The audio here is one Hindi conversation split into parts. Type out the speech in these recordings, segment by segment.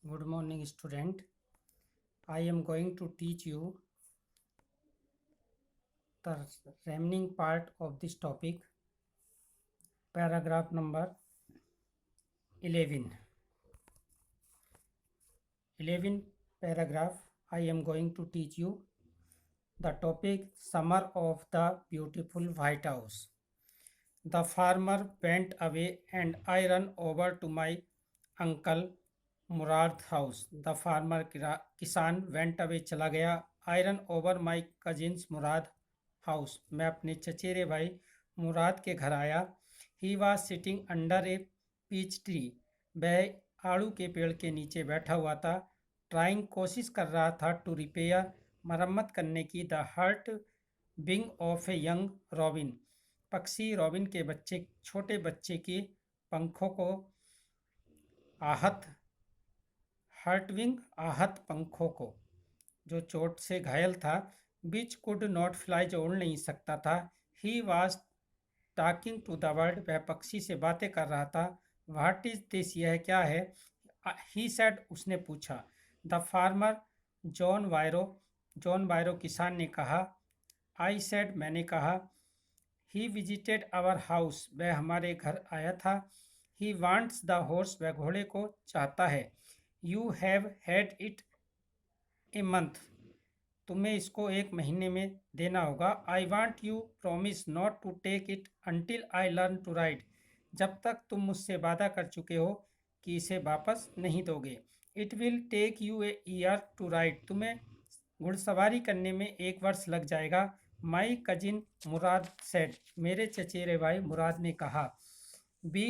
Good morning, student. I am going to teach you the remaining part of this topic, paragraph number 11. 11 paragraph. I am going to teach you the topic Summer of the Beautiful White House. The farmer went away and I ran over to my uncle Murad's house. The farmer किसान went away चला गया. I ran over my cousin's Murad house. मैं अपने चचेरे भाई मुराद के घर आया. He was sitting under a peach tree. वह आड़ू के पेड़ के नीचे बैठा हुआ था. Trying कोशिश कर रहा था to repair मरम्मत करने की the hurt wing of a young robin. पक्षी रॉबिन के छोटे बच्चे के पंखों को आहत पंखों को जो चोट से घायल था. विच कुड नॉट फ्लाई जो उड़ नहीं सकता था. He was talking to the bird वह पक्षी से बातें कर रहा था. व्हाट इज दिस यह क्या है. ही सेड उसने पूछा. द फार्मर जॉन वायरो किसान ने कहा. आई सेड मैंने कहा. ही विजिटेड आवर हाउस वह हमारे घर आया था. ही वांट्स द हॉर्स वह घोड़े को चाहता है. You have had it a month तुम्हें इसको एक महीने में देना होगा. I want you promise not to take it until I learn to ride जब तक तुम मुझसे वादा कर चुके हो कि इसे वापस नहीं दोगे. It will take you a year to ride तुम्हें घुड़सवारी करने में 1 वर्ष लग जाएगा. माई कजिन मुराद सेड मेरे चचेरे भाई मुराद ने कहा. We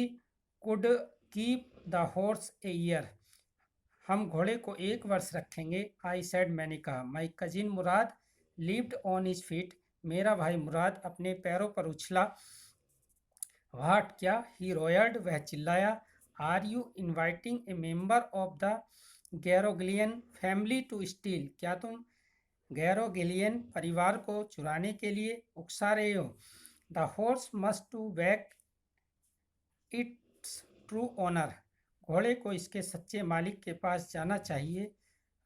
could keep the horse a year हम घोड़े को 1 वर्ष रखेंगे. आई सेड मैंने कहा. माई cousin Murad lived on his feet मेरा भाई मुराद अपने पैरों पर उछला. व्हाट क्या. ही रोयर्ड वह चिल्लाया. Are you inviting a member of the Garroglian family to steal क्या तुम गैरोगिलियन परिवार को चुराने के लिए उकसा रहे हो. The horse must to back its true owner घोड़े को इसके सच्चे मालिक के पास जाना चाहिए.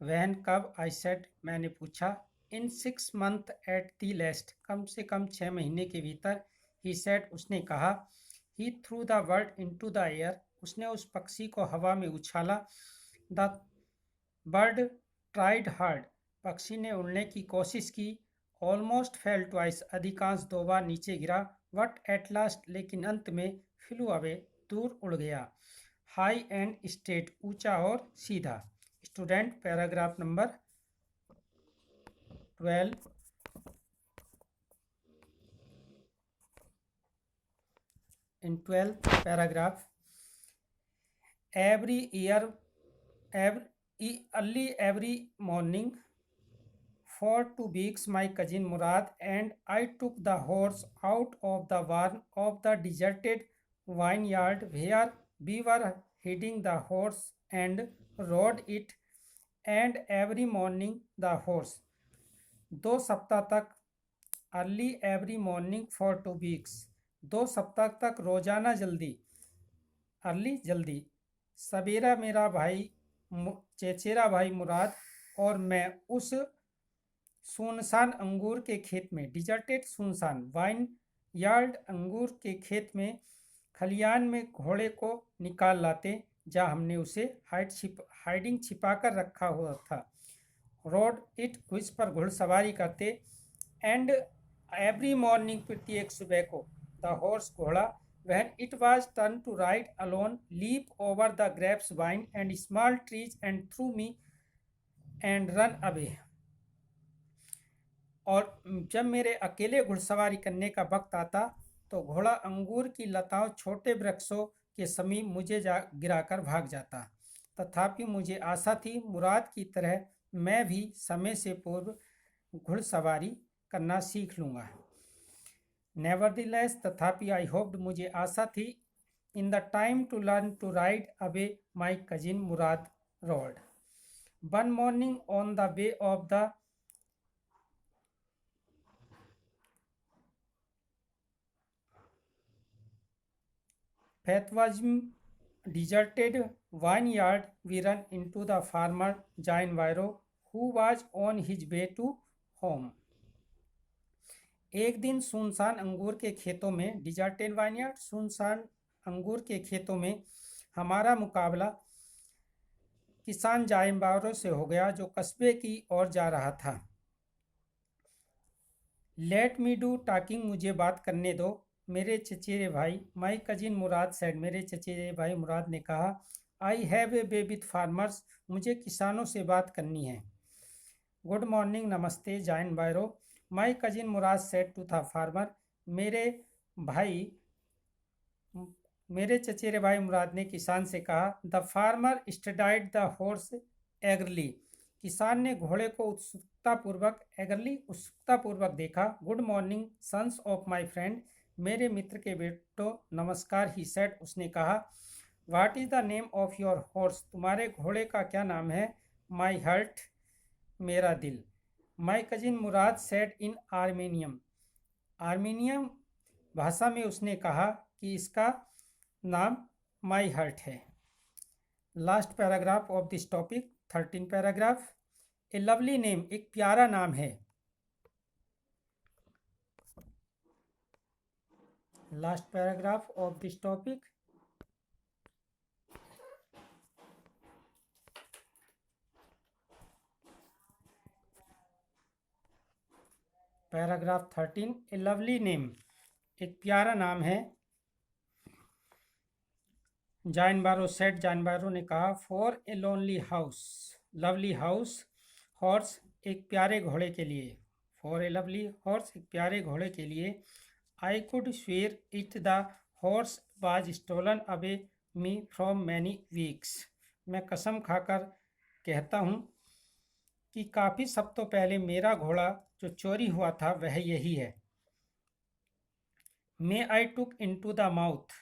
वहन कब. आई सेड मैंने पूछा. इन 6 मंथ एट दी लेस्ट कम से कम 6 महीने के भीतर. ही सेड उसने कहा. He threw the bird into the air उसने उस पक्षी को हवा में उछाला. द बर्ड ट्राइड हार्ड पक्षी ने उड़ने की कोशिश की. ऑलमोस्ट फेल ट्वाइस अधिकांश 2 बार नीचे गिरा. बट एट लास्ट लेकिन अंत में फ्लू अवे दूर उड़ गया. हाई एंड स्ट्रेट ऊंचा और सीधा. Student paragraph number 12. In 12th paragraph, early every morning for 2 weeks my cousin Murad and I took the horse out of the barn of the deserted vineyard where we were hiding the horse and rode it. And every morning the horse 2 सप्ताह तक. Early every morning for 2 weeks 2 सप्ताह तक रोजाना जल्दी. अर्ली जल्दी. सवेरा मेरा भाई चचेरा भाई मुराद और मैं उस सुनसान अंगूर के खेत में. डिजर्टेड सुनसान. वाइन यार्ड अंगूर के खेत में खलियान में घोड़े को निकाल लाते जहाँ हमने उसे हाइडिंग छिपा कर रखा हुआ था. रोड इट क्विज पर घुड़सवारी करते. एंड एवरी मॉर्निंग प्रत्येक सुबह को द हॉर्स घोड़ा when it was turn to ride alone leap over the grapes vine and small trees and through me and run away और जब मेरे अकेले घुड़सवारी करने का वक्त आता तो घोड़ा अंगूर की लताओं छोटे वृक्षों के समीप मुझे गिराकर भाग जाता. तथापि मुझे आशा थी मुराद की तरह मैं भी समय से पूर्व घुड़सवारी करना सीख लूँगा. नेवरदिलेस तथापि आई होप्ड मुझे आशा थी. In the time to learn to ride away my cousin Mourad rode. One morning on the way of the फैतवाज्म deserted vineyard we run into the farmer Jainviro who was on his way to home. एक दिन सुनसान अंगूर के खेतों में, डिजर्टेड वाइनयार्ड, सुनसान अंगूर के खेतों में हमारा मुकाबला किसान जाइम्बारो से हो गया जो कस्बे की ओर जा रहा था. लेट मी डू टॉकिंग, मुझे बात करने दो मेरे चचेरे भाई. माई कजिन मुराद सेड, मेरे चचेरे भाई मुराद ने कहा. I have a way with farmers, मुझे किसानों से बात करनी है. गुड मॉर्निंग, नमस्ते John Byro. My cousin Mourad said to the farmer, मेरे चचेरे भाई मुराद ने किसान से कहा. The farmer studied the horse eagerly, किसान ने घोड़े को उत्सुकतापूर्वक देखा. Good morning sons of my friend, मेरे मित्र के बेटो नमस्कार. ही सेड, उसने कहा. What is the name of your horse, तुम्हारे घोड़े का क्या नाम है. माई हार्ट, मेरा दिल. माई कजिन मुराद सेड इन आर्मेनियम भाषा में उसने कहा कि इसका नाम माई हार्ट है. Last paragraph of this topic, 13 paragraph. A lovely name, एक प्यारा नाम है. Last paragraph of this topic. Paragraph 13, A lovely name, एक प्यारा नाम है. जाइम्बारो सेड, जाइम्बारो ने कहा. For a lonely house, lovely house, horse, एक प्यारे घोड़े के लिए. फॉर ए लवली हॉर्स, एक प्यारे घोड़े के लिए. I could swear it the horse was stolen away me from many weeks, मैं कसम खाकर कहता हूँ कि काफ़ी हफ्तों पहले मेरा घोड़ा जो चोरी हुआ था वह यही है. मे आई टुक इनटू द माउथ,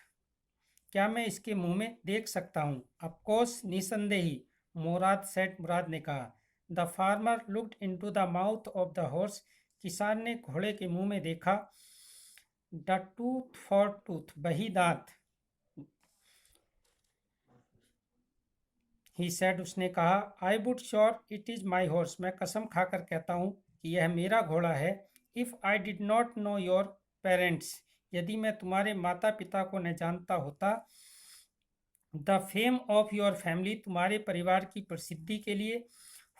क्या मैं इसके मुंह में देख सकता हूँ. ऑफकोर्स, निसंदेही. मुराद सेड, मुराद ने कहा. The farmer looked into the mouth of the horse, किसान ने घोड़े के मुंह में देखा. द टूथ फॉर टूथ, वही दांत. ही सेड, उसने कहा. I would sure it is my horse, मैं कसम खाकर कहता हूँ कि यह मेरा घोड़ा है. If I did not know your parents, यदि मैं तुम्हारे माता पिता को न जानता होता. The fame of your family, तुम्हारे परिवार की प्रसिद्धि के लिए.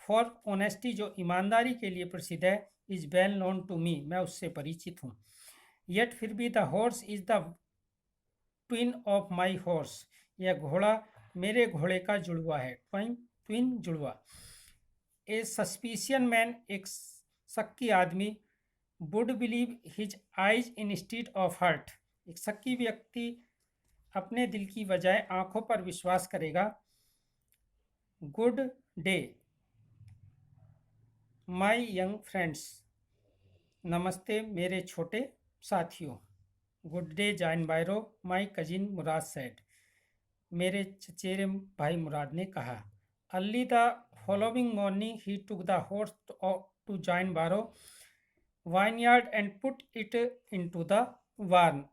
फॉर ऑनेस्टी, जो ईमानदारी के लिए प्रसिद्ध है. Is well known to me, मैं उससे परिचित हूँ. येट फिर भी the horse is the twin of my horse, यह घोड़ा मेरे घोड़े का जुड़वा है. ट्विन, जुड़वा. ए सस्पिशियन मैन, एक शक्की आदमी. Would believe his eyes instead of heart, एक शक्की व्यक्ति अपने दिल की बजाय आंखों पर विश्वास करेगा. Good day my young friends, नमस्ते मेरे छोटे साथियों. Good day John Byro, my cousin Mourad said, मेरे चचेरे भाई मुराद ने कहा. Early the following morning he took the horse to John Byro vineyard and put it into the barn.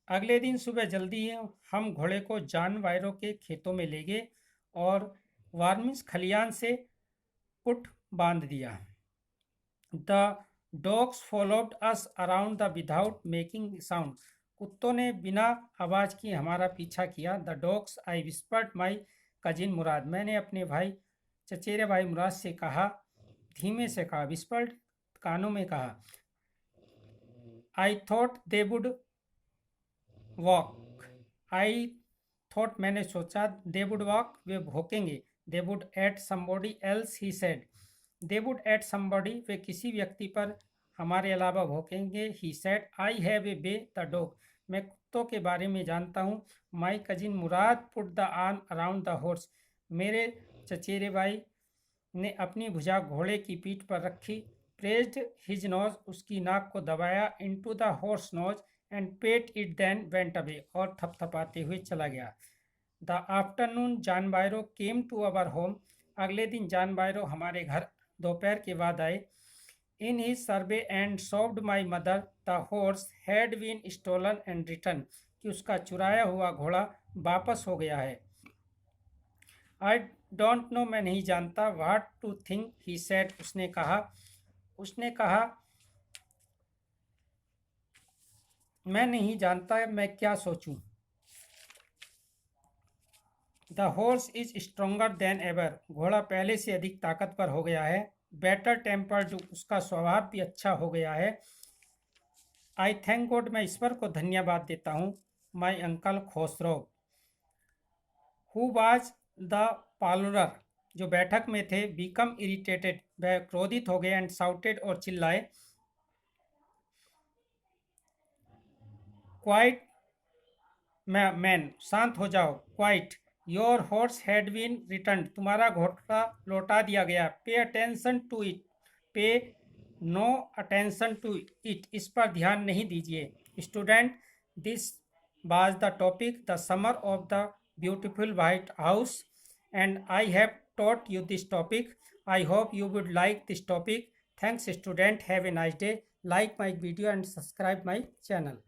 अगले दिन सुबह जल्दी हम घोड़े को जाइम्बारो के खेतों में ले गए और वार्मिस खलियान से पुट बांध दिया. The dogs followed us around the without making sound, कुत्तों ने बिना आवाज़ किए हमारा पीछा किया. The dogs, I whispered my cousin Mourad, मैंने अपने चचेरे भाई मुराद से कहा, धीमे से कहा. विस्पर्ड, कानों में कहा. I thought they would walk, I thought, मैंने सोचा. दे वुड वॉक, वे भौंकेंगे. They would at somebody else, he said, they would at somebody, वे किसी व्यक्ति पर हमारे अलावा भौंकेंगे. He said, I have a way the dog, मैं कुत्तों के बारे में जानता हूँ. My cousin Murad put the arm around the horse, मेरे चचेरे भाई ने अपनी भुजा घोड़े की पीठ पर रखी. प्रेस्ड हिज नोज, उसकी नाक को दबाया. Into the horse nose and pat it, then went away, और थपथपाते हुए चला गया. The afternoon John Byro came to our home, अगले दिन जाइम्बारो हमारे घर दोपहर के बाद आए. इन हिज सर्वे एंड सॉफ्ड my mother the horse had been stolen and return, कि उसका चुराया हुआ घोड़ा वापस हो गया है आई डोंट नो, मैं नहीं जानता। What to think, he said, उसने कहा मैं नहीं जानता मैं क्या सोचूं। The horse is stronger than ever, घोड़ा पहले से अधिक ताकतवर हो गया है। बेटर टेम्पर्ड, उसका स्वभाव भी अच्छा हो गया है। आई थैंक गॉड, मैं ईश्वर को धन्यवाद देता हूँ। My uncle Khosrove, who was the parlour, जो बैठक में थे, बिकम इरिटेटेड, वह क्रोधित हो गए, एंड साउटेड, और चिल्लाए, क्वाइट मैन, शांत हो जाओ, quiet, your horse had been return, तुम्हारा घोड़ा लौटा दिया गया। Pay attention to it, pay no attention to it, इस पर ध्यान नहीं दीजिए। Student, this was the topic, the summer of the beautiful White House, and I have taught you this topic. I hope you would like this topic. Thanks, student. Have a nice day. Like my video and subscribe my channel.